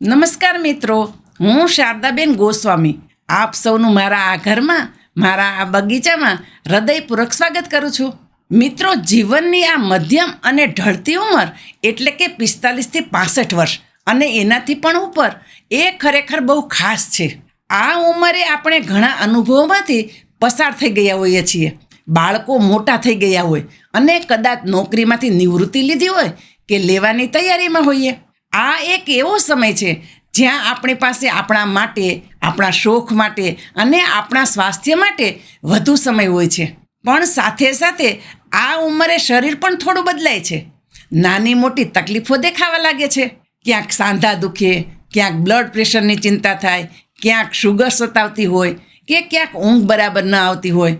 નમસ્કાર મિત્રો, હું શારદાબેન ગોસ્વામી આપ સૌનું મારા આ ઘરમાં, મારા આ બગીચામાં હૃદયપૂર્વક સ્વાગત કરું છું. મિત્રો, જીવનની આ મધ્યમ અને ઢળતી ઉંમર એટલે કે 45 થી 65 વર્ષ અને એનાથી પણ ઉપર એ ખરેખર બહુ ખાસ છે. આ ઉંમરે આપણે ઘણા અનુભવોમાંથી પસાર થઈ ગયા હોઈએ છીએ. બાળકો મોટા થઈ ગયા હોય અને કદાચ નોકરીમાંથી નિવૃત્તિ લીધી હોય કે લેવાની તૈયારીમાં હોઈએ. આ એક એવો સમય છે જ્યાં આપણી પાસે આપણા માટે, આપણા શોખ માટે અને આપણા સ્વાસ્થ્ય માટે વધુ સમય હોય છે. પણ સાથે સાથે આ ઉંમરે શરીર પણ થોડું બદલાય છે. નાની મોટી તકલીફો દેખાવા લાગે છે. ક્યાંક સાંધા દુખે, ક્યાંક બ્લડ પ્રેશરની ચિંતા થાય, ક્યાંક શુગર સતાવતી હોય કે ક્યાંક ઊંઘ બરાબર ન આવતી હોય.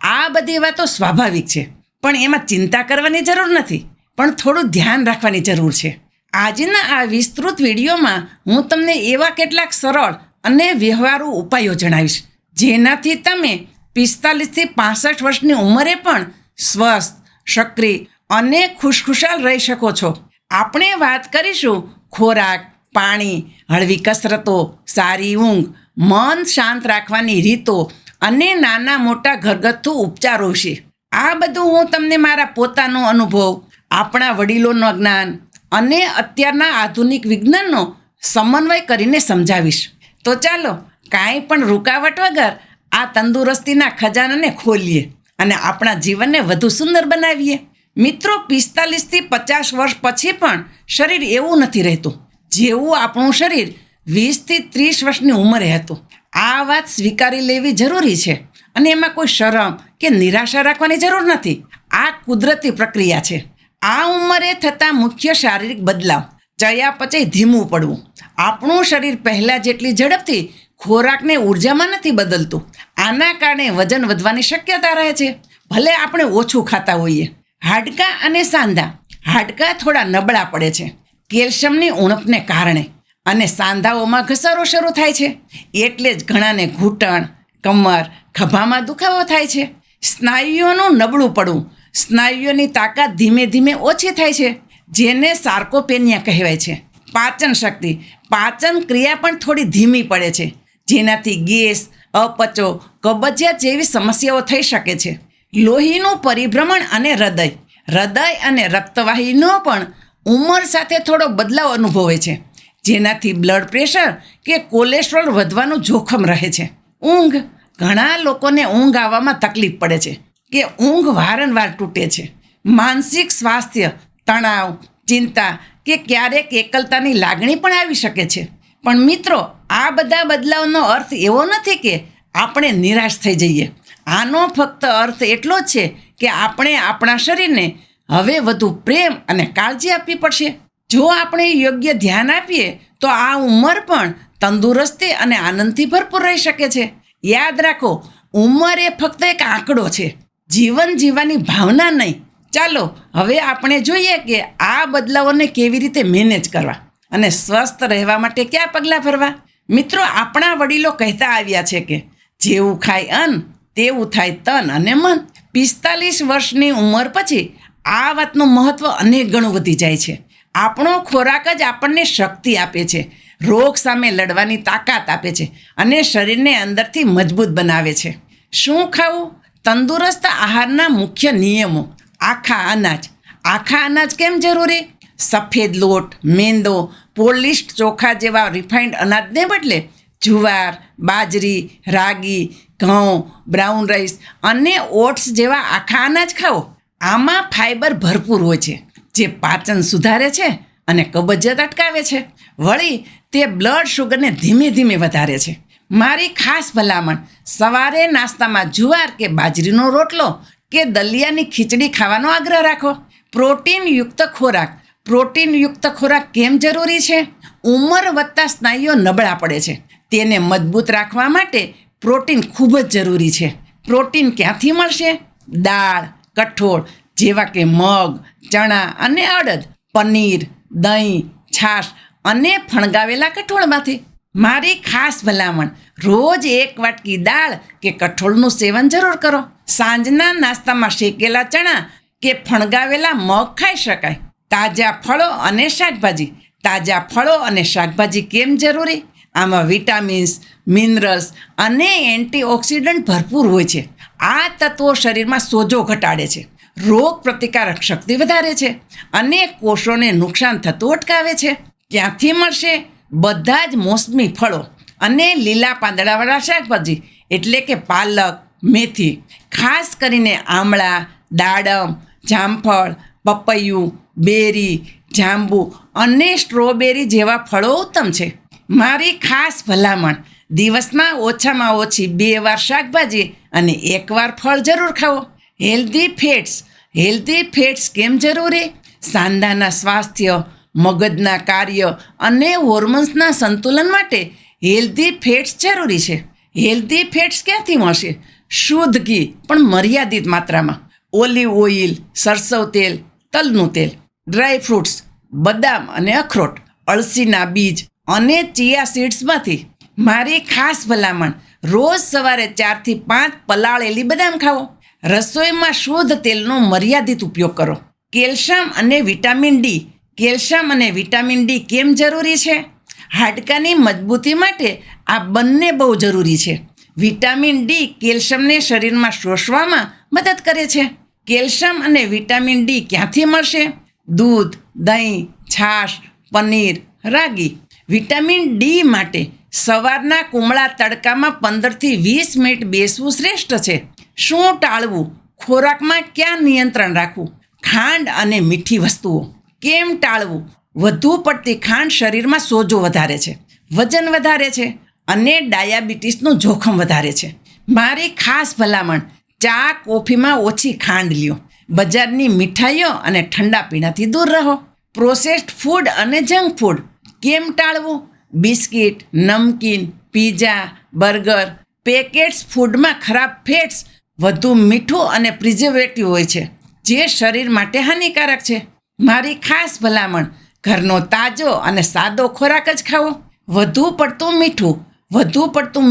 આ બધી વાતો સ્વાભાવિક છે, પણ એમાં ચિંતા કરવાની જરૂર નથી, પણ થોડું ધ્યાન રાખવાની જરૂર છે. આજના આ વિસ્તૃત વિડીયોમાં હું તમને એવા કેટલાક સરળ અને વ્યવહારુ ઉપાયો જણાવીશ જેનાથી તમે 45 થી 65 વર્ષની ઉંમરે પણ સ્વસ્થ, સક્રિય અને ખુશખુશાલ રહી શકો છો. આપણે વાત કરીશું ખોરાક, પાણી, હળવી કસરતો, સારી ઊંઘ, મન શાંત રાખવાની રીતો અને નાના મોટા ઘરગથ્થુ ઉપચારો વિશે. આ બધું હું તમને મારા પોતાનો અનુભવ, આપણા વડીલોનું જ્ઞાન અને અત્યારના આધુનિક વિજ્ઞાનનો સમન્વય કરીને સમજાવીશ. તો ચાલો કાંઈ પણ રૂકાવટ વગર આ તંદુરસ્તીના ખજાનાને ખોલીએ અને આપણા જીવનને વધુ સુંદર બનાવીએ. મિત્રો, 45 થી 50 વર્ષ પછી પણ શરીર એવું નથી રહેતું જેવું આપણું શરીર 20 થી 30 વર્ષની ઉંમરે હતું. આ વાત સ્વીકારી લેવી જરૂરી છે અને એમાં કોઈ શરમ કે નિરાશા રાખવાની જરૂર નથી. આ કુદરતી પ્રક્રિયા છે. આ ઉંમરે થતા મુખ્ય શારીરિક બદલાવ: ચયાપચય ધીમું પડવું. આપણું શરીર પહેલાં જેટલી ઝડપથી ખોરાકને ઉર્જામાં નથી બદલતું. આના કારણે વજન વધવાની શક્યતા રહે છે, ભલે આપણે ઓછું ખાતા હોઈએ. હાડકાં અને સાંધા: હાડકાં થોડા નબળા પડે છે કેલ્શિયમની ઉણપને કારણે, અને સાંધાઓમાં ઘસારો શરૂ થાય છે. એટલે જ ઘણાને ઘૂંટણ, કમર, ખભામાં દુખાવો થાય છે. સ્નાયુઓનું નબળું પડવું: સ્નાયુઓની તાકાત ધીમે ધીમે ઓછી થાય છે, જેને સાર્કોપેનિયા કહેવાય છે. પાચન શક્તિ: પાચન ક્રિયા પણ થોડી ધીમી પડે છે, જેનાથી ગેસ, અપચો, કબજિયાત જેવી સમસ્યાઓ થઈ શકે છે. લોહીનું પરિભ્રમણ અને હૃદય અને રક્તવાહિનીઓ પણ ઉંમર સાથે થોડો બદલાવ અનુભવે છે, જેનાથી બ્લડ પ્રેશર કે કોલેસ્ટ્રોલ વધવાનું જોખમ રહે છે. ઊંઘ: ઘણા લોકોને ઊંઘ આવવામાં તકલીફ પડે છે કે ઊંઘ વારંવાર તૂટે છે. માનસિક સ્વાસ્થ્ય: તણાવ, ચિંતા કે ક્યારેક એકલતાની લાગણી પણ આવી શકે છે. પણ મિત્રો, આ બધા બદલાવનો અર્થ એવો નથી કે આપણે નિરાશ થઈ જઈએ. આનો ફક્ત અર્થ એટલો જ છે કે આપણે આપણા શરીરને હવે વધુ પ્રેમ અને કાળજી આપવી પડશે. જો આપણે યોગ્ય ધ્યાન આપીએ તો આ ઉંમર પણ તંદુરસ્તી અને આનંદથી ભરપૂર રહી શકે છે. યાદ રાખો, ઉંમર એ ફક્ત એક આંકડો છે, જીવન જીવવાની ભાવના નહીં. ચાલો હવે આપણે જોઈએ કે આ બદલાવોને કેવી રીતે મેનેજ કરવા અને સ્વસ્થ રહેવા માટે કયા પગલાં ભરવા. મિત્રો, આપણા વડીલો કહેતા આવ્યા છે કે જેવું ખાય અન્ન તેવું થાય તન અને મન. 45 વર્ષની ઉંમર પછી આ વાતનું મહત્ત્વ અનેક ગણું વધી જાય છે. આપણો ખોરાક જ આપણને શક્તિ આપે છે, રોગ સામે લડવાની તાકાત આપે છે અને શરીરને અંદરથી મજબૂત બનાવે છે. શું ખાવું? તંદુરસ્ત આહારના મુખ્ય નિયમો: આખા અનાજ કેમ જરૂરી? સફેદ લોટ, મેંદો, પોલિશ્ડ ચોખા જેવા રિફાઇન્ડ અનાજને બદલે જુવાર, બાજરી, રાગી, ઘઉં, બ્રાઉન રાઈસ અને ઓટ્સ જેવા આખા અનાજ ખાઓ. આમાં ફાઇબર ભરપૂર હોય છે, જે પાચન સુધારે છે અને કબજિયાત અટકાવે છે. વળી તે બ્લડ શુગરને ધીમે ધીમે વધારે છે. મારી ખાસ ભલામણ: સવારે નાસ્તામાં જુવાર કે બાજરીનો રોટલો કે દલિયાની ખીચડી ખાવાનો આગ્રહ રાખો. પ્રોટીનયુક્ત ખોરાક કેમ જરૂરી છે? ઉંમર વધતા સ્નાયુઓ નબળા પડે છે. તેને મજબૂત રાખવા માટે પ્રોટીન ખૂબ જ જરૂરી છે. પ્રોટીન ક્યાંથી મળશે? દાળ, કઠોળ જેવા કે મગ, ચણા અને અડદ, પનીર, દહીં, છાશ અને ફણગાવેલા કઠોળમાંથી. મારી ખાસ ભલામણ: રોજ 1 વાટકી દાળ કે કઠોળનું સેવન જરૂર કરો. સાંજના નાસ્તામાં શેકેલા ચણા કે ફણગાવેલા મગ ખાઈ શકાય. તાજા ફળો અને શાકભાજી તાજા ફળો અને શાકભાજી કેમ જરૂરી? આમાં વિટામિન્સ, મિનરલ્સ અને એન્ટીઓક્સિડન્ટ ભરપૂર હોય છે. આ તત્વો શરીરમાં સોજો ઘટાડે છે, રોગ પ્રતિકારક શક્તિ વધારે છે અને કોષોને નુકસાન થતું અટકાવે છે. ક્યાંથી મળશે? બધા જ મોસમી ફળો અને લીલા પાંદડાવાળા શાકભાજી એટલે કે પાલક, મેથી. ખાસ કરીને આમળા, દાડમ, જામફળ, પપૈયું, બેરી, જાંબુ અને સ્ટ્રોબેરી જેવા ફળો ઉત્તમ છે. મારી ખાસ ભલામણ, દિવસમાં ઓછામાં ઓછી 2 વાર શાકભાજી અને 1 વાર ફળ જરૂર ખાવો. હેલ્ધી ફેટ્સ કેમ જરૂરી? સાંધાના સ્વાસ્થ્ય, મગજના કાર્ય અને હોર્મોન્સના સંતુલન માટે હેલ્ધી ફેટ્સ જરૂરી છે. હેલ્ધી ફેટ્સ ક્યાંથી મળશે? શુદ્ધ ઘી પણ મર્યાદિત માત્રામાં, ઓલિવ ઓઇલ, સરસવ તેલ, તલનું તેલ, ડ્રાય ફ્રૂટ્સ, બદામ અને અખરોટ, અળસીના બીજ અને ચિયા સીડ્સમાંથી. મારી ખાસ ભલામણ, રોજ સવારે 4 થી 5 પલાળેલી બદામ ખાવો. રસોઈમાં શુદ્ધ તેલનો મર્યાદિત ઉપયોગ કરો. કેલ્શિયમ અને વિટામિન ડી કેમ જરૂરી છે? હાડકાની મજબૂતી માટે આ બંને બહુ જરૂરી છે. વિટામિન ડી કેલ્શિયમને શરીરમાં શોષવામાં મદદ કરે છે. કેલ્શિયમ અને વિટામિન ડી ક્યાંથી મળશે? દૂધ, દહીં, છાશ, પનીર, રાગી. વિટામિન ડી માટે સવારના કુમળા તડકામાં 15 થી 20 મિનિટ બેસવું શ્રેષ્ઠ છે. શું ટાળવું? ખોરાકમાં ક્યાં નિયંત્રણ રાખવું? ખાંડ અને મીઠી વસ્તુઓ કેમ ટાળવું? વધુ પડતી ખાંડ શરીરમાં સોજો વધારે છે, વજન વધારે છે અને ડાયાબિટીસનું જોખમ વધારે છે. મારી ખાસ ભલામણ, ચા કોફીમાં ઓછી ખાંડ લ્યો. બજારની મીઠાઈઓ અને ઠંડા પીણાથી દૂર રહો. પ્રોસેસ્ડ ફૂડ અને જંક ફૂડ કેમ ટાળવું? બિસ્કિટ, નમકીન, પીઝા, બર્ગર, પેકેટ્સ ફૂડમાં ખરાબ ફેટ્સ, વધુ મીઠું અને પ્રિઝર્વેટિવ હોય છે, જે શરીર માટે હાનિકારક છે. મારી ખાસ ભલામણ, ઘરનો તાજો અને સાદો ખોરાક જ ખાવો. વધુ પડતું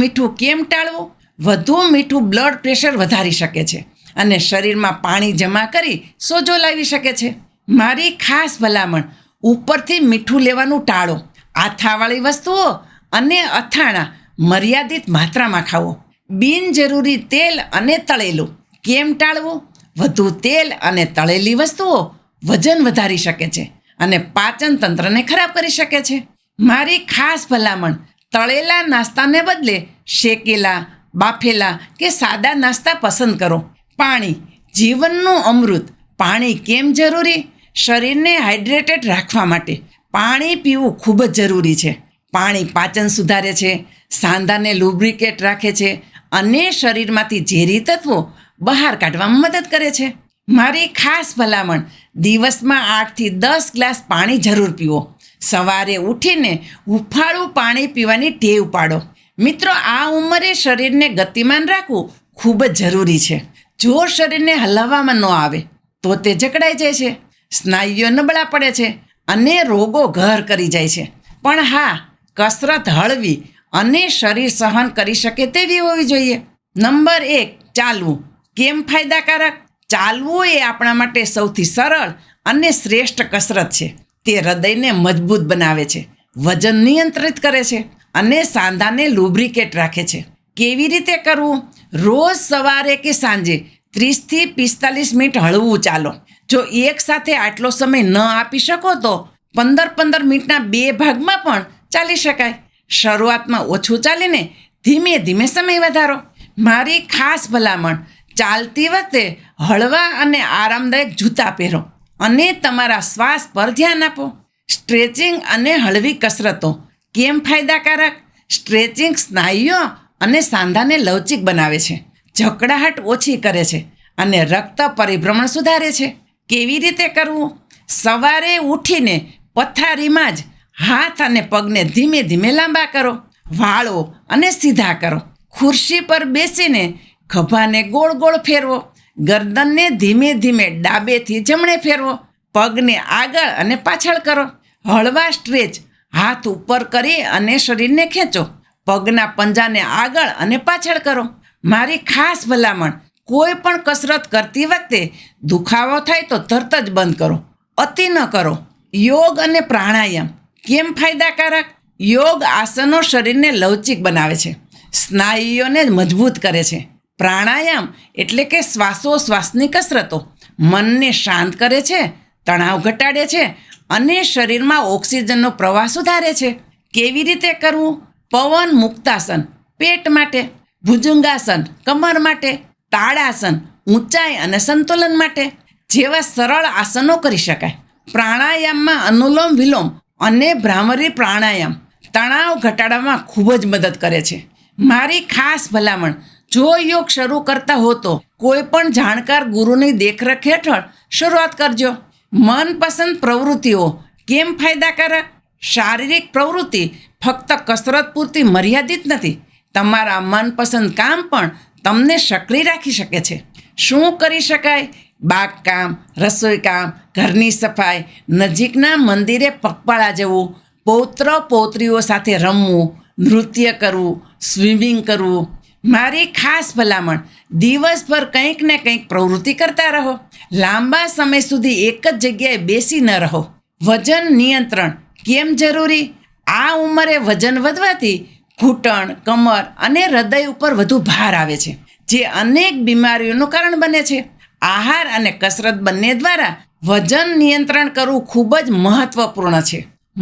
મીઠું કેમ ટાળવું? વધુ મીઠું બ્લડ પ્રેશર વધારી શકે છે અને શરીરમાં પાણી જમા કરી સોજો લાવી શકે છે. મારી ખાસ ભલામણ, ઉપરથી મીઠું લેવાનું ટાળો. આથાવાળી વસ્તુઓ અને અથાણાં મર્યાદિત માત્રામાં ખાવો. બિનજરૂરી તેલ અને તળેલું કેમ ટાળવું? વધુ તેલ અને તળેલી વસ્તુઓ વજન વધારી શકે છે અને પાચન તંત્રને ખરાબ કરી શકે છે. મારી ખાસ ભલામણ, તળેલા નાસ્તાને બદલે શેકેલા, બાફેલા કે સાદા નાસ્તા પસંદ કરો. પાણી, જીવનનું અમૃત. પાણી કેમ જરૂરી? શરીરને હાઇડ્રેટેડ રાખવા માટે પાણી પીવું ખૂબ જ જરૂરી છે. પાણી પાચન સુધારે છે, સાંધાને લુબ્રિકેટ રાખે છે અને શરીરમાંથી ઝેરી તત્વો બહાર કાઢવામાં મદદ કરે છે. મારી ખાસ ભલામણ, દિવસમાં 8 થી 10 ગ્લાસ પાણી જરૂર પીવો. સવારે ઉઠીને હુંફાળું પાણી પીવાની ટેવ પાડો. મિત્રો, આ ઉંમરે શરીરને ગતિમાન રાખવું ખૂબ જ જરૂરી છે. જો શરીરને હલાવવામાં ન આવે તો તે જકડાઈ જાય છે, સ્નાયુઓ નબળા પડે છે અને રોગો ઘર કરી જાય છે. પણ હા, કસરત હળવી અને શરીર સહન કરી શકે તેવી હોવી જોઈએ. નંબર 1, ચાલવું. કેમ ફાયદાકારક? ચાલવું એ આપણા માટે સૌથી સરળ અને શ્રેષ્ઠ કસરત છે. તે હૃદયને મજબૂત બનાવે છે, વજન નિયંત્રિત કરે છે અને સાંધાને લુબ્રિકેટ રાખે છે. કેવી રીતે કરવું? રોજ સવારે કે સાંજે 30 થી 45 મિનિટ હળવું ચાલો. જો એક સાથે આટલો સમય ન આપી શકો તો 15 મિનિટના 2 ભાગમાં પણ ચાલી શકાય. શરૂઆતમાં ઓછું ચાલીને ધીમે ધીમે સમય વધારો. મારી ખાસ ભલામણ, ચાલતી વખતે હળવા અને આરામદાયક જૂતા પહેરો અને તમારા શ્વાસ પર ધ્યાન આપો. સ્ટ્રેચિંગ અને હળવી કસરતો કેમ ફાયદાકારક? સ્ટ્રેચિંગ સ્નાયુઓ અને સાંધાને લવચીક બનાવે છે, જકડાહટ ઓછી કરે છે અને રક્ત પરિભ્રમણ સુધારે છે. કેવી રીતે કરવું? સવારે ઉઠીને પથારીમાં જ હાથ અને પગને ધીમે ધીમે લાંબા કરો. વાળો અને સીધા કરો. ખુરશી પર બેસીને ખભાને ગોળ ગોળ ફેરવો. ગરદનને ધીમે ધીમે ડાબેથી જમણે ફેરવો. પગને આગળ અને પાછળ કરો. હળવા સ્ટ્રેચ. હાથ ઉપર કરી અને શરીરને ખેંચો. પગના પંજાને આગળ અને પાછળ કરો. મારી ખાસ ભલામણ, કોઈ પણ કસરત કરતી વખતે દુખાવો થાય તો તરત જ બંધ કરો, અતિ ન કરો. યોગ અને પ્રાણાયામ કેમ ફાયદાકારક? યોગ આસનો શરીરને લવચિક બનાવે છે, સ્નાયુઓને મજબૂત કરે છે. પ્રાણાયામ એટલે કે શ્વાસોશ્વાસની કસરતો મનને શાંત કરે છે, તણાવ ઘટાડે છે અને શરીરમાં ઓક્સિજનનો પ્રવાહ સુધારે છે. કેવી રીતે કરવું? પવન મુક્તાસન પેટ માટે, ભુજંગાસન કમર માટે, તાડાસન ઊંચાઈ અને સંતુલન માટે જેવા સરળ આસનો કરી શકાય. પ્રાણાયામમાં અનુલોમ વિલોમ અને ભ્રામરી પ્રાણાયામ તણાવ ઘટાડવામાં ખૂબ જ મદદ કરે છે. મારી ખાસ ભલામણ, જો યોગ શરૂ કરતા હો તો કોઈ પણ જાણકાર ગુરુની દેખરેખ હેઠળ શરૂઆત કરજો. મનપસંદ પ્રવૃત્તિઓ કેમ ફાયદાકારક? શારીરિક પ્રવૃત્તિ ફક્ત કસરત પૂરતી મર્યાદિત નથી. તમારા મનપસંદ કામ પણ તમને સક્રિય રાખી શકે છે. શું કરી શકાય? બાગકામ, રસોઈકામ, ઘરની સફાઈ, નજીકના મંદિરે પગપાળા જવું, પૌત્ર પૌત્રીઓ સાથે રમવું, નૃત્ય કરવું, સ્વિમિંગ કરવું. મારી ખાસ ભલામણ, દિવસભર કંઈક ને કંઈક પ્રવૃત્તિ કરતા રહો. લાંબા સમય સુધી એક જ જગ્યાએ બેસી ન રહો. વજન નિયંત્રણ કેમ જરૂરી? આ ઉંમરે વજન વધવાથી ઘૂંટણ, કમર અને હૃદય ઉપર વધુ ભાર આવે છે, જે અનેક બીમારીઓનું કારણ બને છે. આહાર અને કસરત બંને દ્વારા વજન નિયંત્રણ કરવું ખૂબ જ મહત્વપૂર્ણ છે.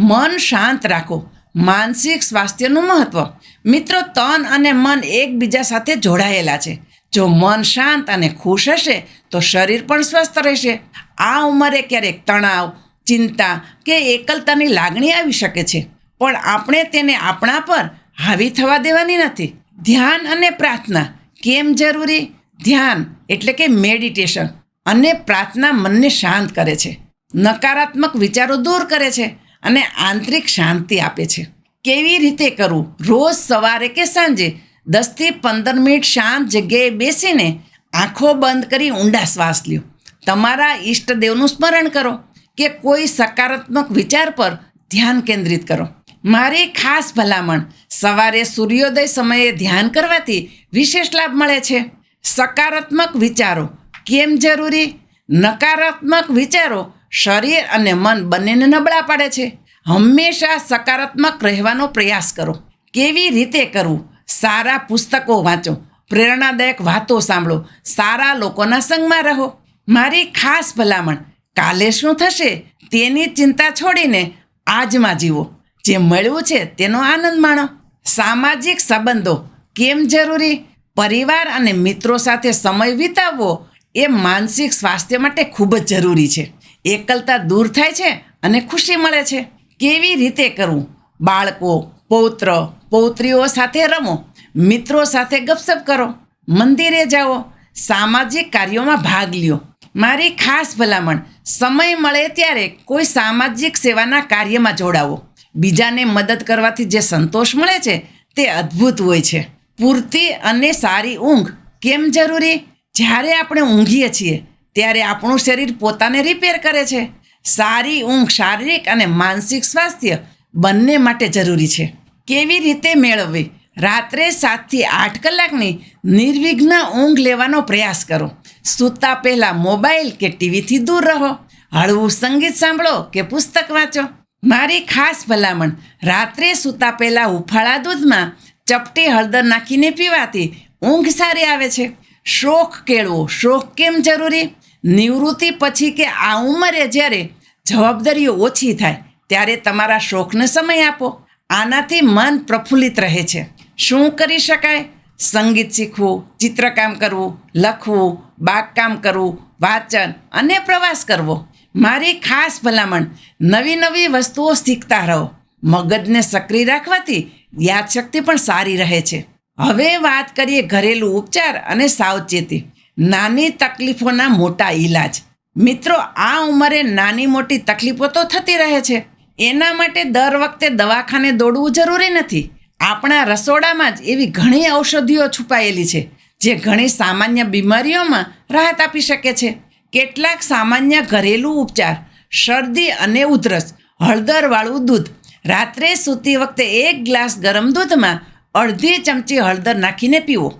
મન શાંત રાખો. માનસિક સ્વાસ્થ્યનું મહત્વ. મિત્રો, તન અને મન એકબીજા સાથે જોડાયેલા છે. જો મન શાંત અને ખુશ હશે તો શરીર પણ સ્વસ્થ રહેશે. આ ઉંમરે ક્યારેક તણાવ, ચિંતા કે એકલતાની લાગણી આવી શકે છે, પણ આપણે તેને આપણા પર હાવી થવા દેવાની નથી. ધ્યાન અને પ્રાર્થના કેમ જરૂરી? ધ્યાન એટલે કે મેડિટેશન અને પ્રાર્થના મનને શાંત કરે છે, નકારાત્મક વિચારો દૂર કરે છે અને આંતરિક શાંતિ આપે છે. કેવી રીતે કરવું? રોજ સવારે કે સાંજે 10થી 15 મિનિટ શાંત જગ્યાએ બેસીને આંખો બંધ કરી ઊંડા શ્વાસ લ્યો. તમારા ઈષ્ટદેવનું સ્મરણ કરો કે કોઈ સકારાત્મક વિચાર પર ધ્યાન કેન્દ્રિત કરો. મારી ખાસ ભલામણ, સવારે સૂર્યોદય સમયે ધ્યાન કરવાથી વિશેષ લાભ મળે છે. સકારાત્મક વિચારો કેમ જરૂરી? નકારાત્મક વિચારો શરીર અને મન બંનેને નબળા પાડે છે. હંમેશા સકારાત્મક રહેવાનો પ્રયાસ કરો. કેવી રીતે કરવું? સારા પુસ્તકો વાંચો, પ્રેરણાદાયક વાતો સાંભળો, સારા લોકોના સંગમાં રહો. મારી ખાસ ભલામણ, કાલે શું થશે તેની ચિંતા છોડીને આજમાં જીવો. જે મળ્યું છે તેનો આનંદ માણો. સામાજિક સંબંધો કેમ જરૂરી? પરિવાર અને મિત્રો સાથે સમય વિતાવવો એ માનસિક સ્વાસ્થ્ય માટે ખૂબ જ જરૂરી છે. એકલતા દૂર થાય છે અને ખુશી મળે છે. કેવી રીતે કરવું? બાળકો, પૌત્ર પૌત્રીઓ સાથે રમો, મિત્રો સાથે ગપસપ કરો, મંદિરે જાઓ, સામાજિક કાર્યોમાં ભાગ લ્યો. મારી ખાસ ભલામણ, સમય મળે ત્યારે કોઈ સામાજિક સેવાના કાર્યમાં જોડાવો. બીજાને મદદ કરવાથી જે સંતોષ મળે છે તે અદ્ભુત હોય છે. પૂરતી અને સારી ઊંઘ કેમ જરૂરી? જ્યારે આપણે ઊંઘીએ છીએ ત્યારે આપણું શરીર પોતાને રિપેર કરે છે. સારી ઊંઘ શારીરિક અને માનસિક સ્વાસ્થ્ય બંને માટે જરૂરી છે. કેવી રીતે મેળવવી? રાત્રે 7થી 8 કલાકની નિર્વિઘ્ન ઊંઘ લેવાનો પ્રયાસ કરો. સૂતા પહેલાં મોબાઈલ કે ટીવીથી દૂર રહો. હળવું સંગીત સાંભળો કે પુસ્તક વાંચો. મારી ખાસ ભલામણ, રાત્રે સૂતા પહેલાં હુંફાળા દૂધમાં ચપટી હળદર નાખીને પીવાથી ઊંઘ સારી આવે છે. શોખ કેળવો. શોખ કેમ જરૂરી? નિવૃત્તિ પછી કે આ ઉંમરે જ્યારે જવાબદારીઓ ઓછી થાય ત્યારે તમારા શોખને સમય આપો. આનાથી મન પ્રફુલ્લિત રહે છે. શું કરી શકાય? સંગીત શીખવું, ચિત્રકામ કરવું, લખવું, બાગકામ કરવું, વાંચન અને પ્રવાસ કરવો. મારી ખાસ ભલામણ, નવી નવી વસ્તુઓ શીખતા રહો. મગજને સક્રિય રાખવાથી યાદશક્તિ પણ સારી રહે છે. હવે વાત કરીએ ઘરેલું ઉપચાર અને સાવચેતી. નાની તકલીફોના મોટા ઈલાજ. મિત્રો, આ ઉંમરે નાની મોટી તકલીફો તો થતી રહે છે. એના માટે દર વખતે દવાખાને દોડવું જરૂરી નથી. આપણા રસોડામાં જ એવી ઘણી ઔષધિઓ છુપાયેલી છે જે ઘણી સામાન્ય બીમારીઓમાં રાહત આપી શકે છે. કેટલાક સામાન્ય ઘરેલું ઉપચાર: શરદી અને ઉધરસ. હળદરવાળું દૂધ. રાત્રે સૂતી વખતે 1 ગ્લાસ ગરમ દૂધમાં અડધી ચમચી હળદર નાખીને પીવો.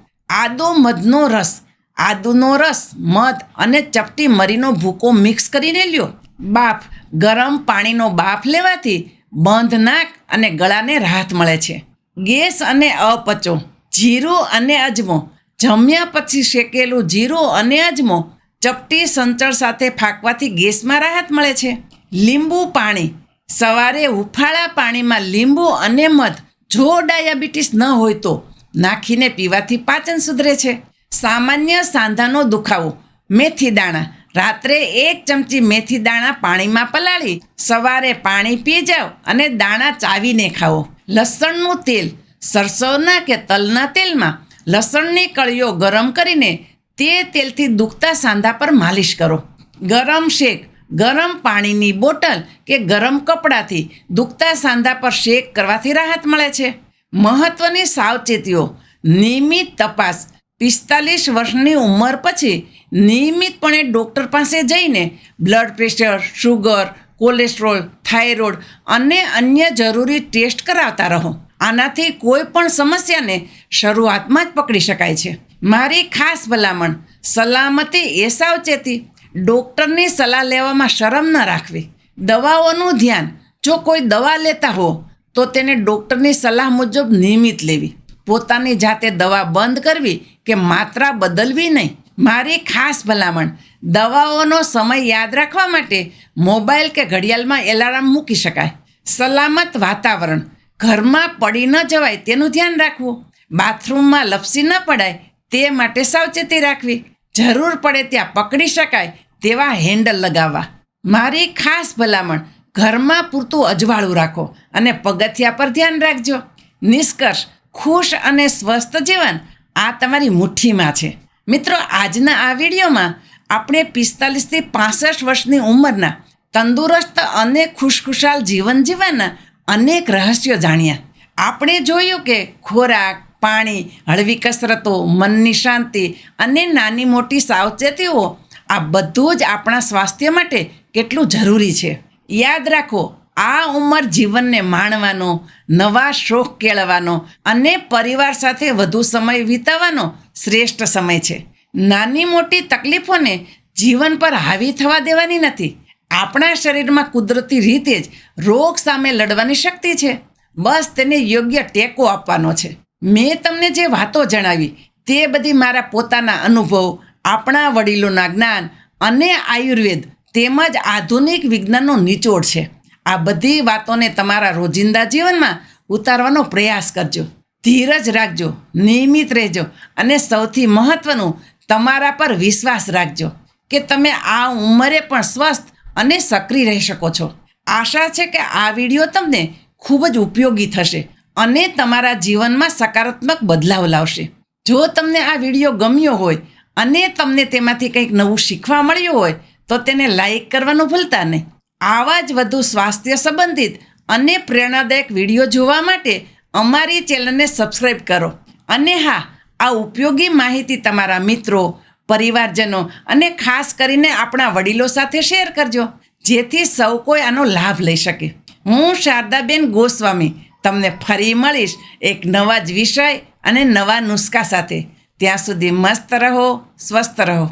આદુનો રસ, મધ અને ચપટી મરીનો ભૂકો મિક્સ કરીને લ્યો. બાફ. ગરમ પાણીનો બાફ લેવાથી બંધ નાક અને ગળાને રાહત મળે છે. ગેસ અને અપચો. જીરું અને અજમો. જમ્યા પછી શેકેલું જીરું અને અજમો ચપટી સંચળ સાથે ફાંકવાથી ગેસમાં રાહત મળે છે. લીંબુ પાણી. સવારે હુંફાળા પાણીમાં લીંબુ અને મધ, જો ડાયાબિટીસ ન હોય તો, નાખીને પીવાથી પાચન સુધરે છે. સામાન્ય સાંધાનો દુખાવો. મેથી દાણા. રાત્રે 1 ચમચી મેથી દાણા પાણીમાં પલાળી સવારે પાણી પી જાઓ અને દાણા ચાવીને ખાઓ. લસણનું તેલ. સરસવના કે તલના તેલમાં લસણની કળીઓ ગરમ કરીને તે તેલથી દુખતા સાંધા પર માલિશ કરો. ગરમ શેક. ગરમ પાણીની બોટલ કે ગરમ કપડાથી દુખતા સાંધા પર શેક કરવાથી રાહત મળે છે. મહત્ત્વની સાવચેતીઓ. નિયમિત તપાસ. 45 વર્ષની ઉંમર પછી નિયમિતપણે ડૉક્ટર પાસે જઈને blood pressure, sugar, cholesterol, thyroid અને અન્ય જરૂરી ટેસ્ટ કરાવતા રહો. આનાથી કોઈ પણ સમસ્યાને શરૂઆતમાં જ પકડી શકાય છે. મારી ખાસ ભલામણ. સલામતી એ સાવચેતી. ડૉક્ટરની સલાહ લેવામાં શરમ ન રાખવી. દવાઓનું ધ્યાન. જો કોઈ દવા લેતા હો તો તેને ડૉક્ટરની સલાહ મુજબ નિયમિત લેવી. પોતાની જાતે દવા બંધ કરવી કે માત્રા બદલવી નહીં. મારી ખાસ ભલામણ. દવાઓનો સમય યાદ રાખવા માટે મોબાઈલ કે ઘડિયાળમાં એલાર્મ મૂકી શકાય. સલામત વાતાવરણ. ઘરમાં પડી ન જવાય તેનું ધ્યાન રાખવું. બાથરૂમમાં લપસી ન પડાય તે માટે સાવચેતી રાખવી. જરૂર પડે ત્યાં પકડી શકાય તેવા હેન્ડલ લગાવવા. મારી ખાસ ભલામણ. ઘરમાં પૂરતું અજવાળું રાખો અને પગથિયા પર ધ્યાન રાખજો. નિષ્કર્ષ. ખુશ અને સ્વસ્થ જીવન આ તમારી મુઠ્ઠીમાં છે. મિત્રો, આજના આ વિડીયોમાં આપણે 45 થી 65 વર્ષની ઉંમરના તંદુરસ્ત અને ખુશખુશાલ જીવન જીવવાના અનેક રહસ્યો જાણ્યા. આપણે જોયું કે ખોરાક, પાણી, હળવી કસરતો, મનની શાંતિ અને નાની મોટી સાવચેતીઓ આ બધું જ આપણા સ્વાસ્થ્ય માટે કેટલું જરૂરી છે. યાદ રાખો, આ ઉંમર જીવનને માણવાનો, નવા શોખ કેળવવાનો અને પરિવાર સાથે વધુ સમય વિતાવવાનો શ્રેષ્ઠ સમય છે. નાની મોટી તકલીફોને જીવન પર હાવી થવા દેવાની નથી. આપણા શરીરમાં કુદરતી રીતે જ રોગ સામે લડવાની શક્તિ છે. બસ તેને યોગ્ય ટેકો આપવાનો છે. મેં તમને જે વાતો જણાવી તે બધી મારા પોતાના અનુભવ, આપણા વડીલોના જ્ઞાન અને આયુર્વેદ તેમજ આધુનિક વિજ્ઞાનનો નિચોડ છે. આ બધી વાતોને તમારા રોજિંદા જીવનમાં ઉતારવાનો પ્રયાસ કરજો. ધીરજ રાખજો, નિયમિત રહેજો અને સૌથી મહત્ત્વનું, તમારા પર વિશ્વાસ રાખજો કે તમે આ ઉંમરે પણ સ્વસ્થ અને સક્રિય રહી શકો છો. આશા છે કે આ વિડીયો તમને ખૂબ જ ઉપયોગી થશે અને તમારા જીવનમાં સકારાત્મક બદલાવ લાવશે. જો તમને આ વિડીયો ગમ્યો હોય અને તમને તેમાંથી કંઈક નવું શીખવા મળ્યું હોય તો તેને લાઈક કરવાનું ભૂલતા નહીં. આવા જ વધુ સ્વાસ્થ્ય સંબંધિત અને પ્રેરણાદાયક વિડીયો જોવા માટે અમારી ચેનલને સબસ્ક્રાઈબ કરો. અને હા, આ ઉપયોગી માહિતી તમારા મિત્રો, પરિવારજનો અને ખાસ કરીને આપણા વડીલો સાથે શેર કરજો, જેથી સૌ કોઈ આનો લાભ લઈ શકે. હું શારદાબેન ગોસ્વામી તમને ફરી મળીશ એક નવા જ વિષય અને નવા નુસ્ખા સાથે. ત્યાં સુધી મસ્ત રહો, સ્વસ્થ રહો.